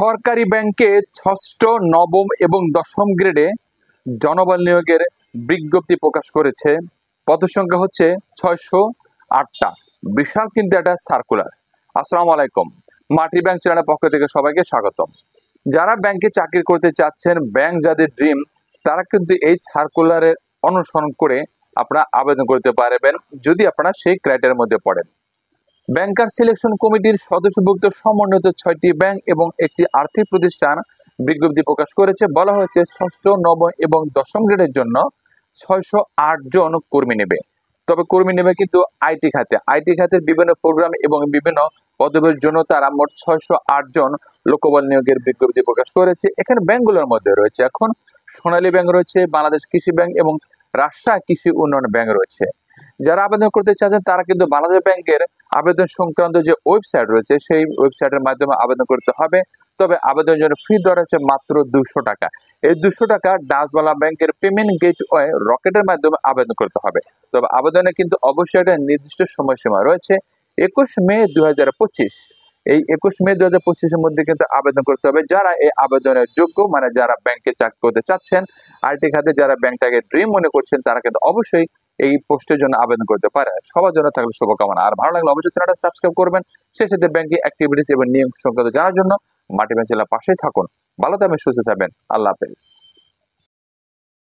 সরকারি ব্যাংকে ষষ্ঠ, নবম এবং দশম গ্রেডে জনবল নিয়োগের বিজ্ঞপ্তি প্রকাশ করেছে। পদের সংখ্যা হচ্ছে 608টা। বিশাল কিন্তু একটা সার্কুলার। আসসালামু আলাইকুম, মাটি ব্যাংক চ্যানেলের পক্ষ থেকে সবাইকে স্বাগতম। যারা ব্যাংকে চাকরি করতে চাচ্ছেন, ব্যাংক যাদের ড্রিম, তারা কিন্তু এই সার্কুলারের অনুসরণ করে আপনারা আবেদন করতে পারবেন যদি আপনারা সেই ক্রাইটেরিয়ার মধ্যে পড়েন। ব্যাংকার সিলেকশন কমিটির সদস্যভুক্ত সমন্বিত 6টি ব্যাংক এবং একটি আর্থিক প্রতিষ্ঠান বিজ্ঞপ্তি প্রকাশ করেছে। বলা হয়েছে ষষ্ঠ, নবম এবং দশম গ্রেডের জন্য 608 জন কর্মী নেবে। তবে কর্মী নেবে কিন্তু আইটি খাতের বিভিন্ন প্রোগ্রাম এবং বিভিন্ন পদবীর জন্য তারা মোট 608 জন লোকবল নিয়োগের বিজ্ঞপ্তি প্রকাশ করেছে। এখানে ব্যাংকগুলোর মধ্যে রয়েছে এখন সোনালী ব্যাংক রয়েছে, বাংলাদেশ কৃষি ব্যাংক এবং রাষ্ট্রায়ত্ত কৃষি উন্নয়ন ব্যাংক রয়েছে। যারা আবেদন করতে চাচ্ছেন তারা কিন্তু বাংলাদেশ ব্যাংকের আবেদন সংক্রান্ত যে ওয়েবসাইট রয়েছে সেই ওয়েবসাইটের মাধ্যমে আবেদন করতে হবে। তবে আবেদনের জন্য ফি দর আছে মাত্র 200 টাকা। এই 200 টাকা ডাচবাংলা ব্যাংকের পেমেন্ট গেটওয়ে রকেটের মাধ্যমে আবেদন করতে হবে। তবে আবেদনে কিন্তু অবশ্যই একটা নির্দিষ্ট সময়সীমা রয়েছে, 21 মে 2025। এই 21 মে 2025-এর মধ্যে কিন্তু আবেদন করতে হবে। যারা এই আবেদনের যোগ্য, মানে যারা ব্যাংকে চাকরি করতে চাচ্ছেন, আইটি খাতে যারা ব্যাংকটাকে ড্রিম মনে করছেন, তারা কিন্তু অবশ্যই এই পোস্টের জন্য আবেদন করতে পারে। সবার জন্য থাকলে শুভকামনা। আর ভালো লাগলে অবশ্যই চ্যানেলটা সাবস্ক্রাইব করবেন। সেই সাথে ব্যাংকিং অ্যাক্টিভিটিস এবং নিয়ম সংক্রান্ত জানার জন্য মাটি ব্যাংক চ্যানেলের পাশেই থাকুন। ভালো থাকবেন, সুস্থ থাকবেন। আল্লাহ হাফেজ।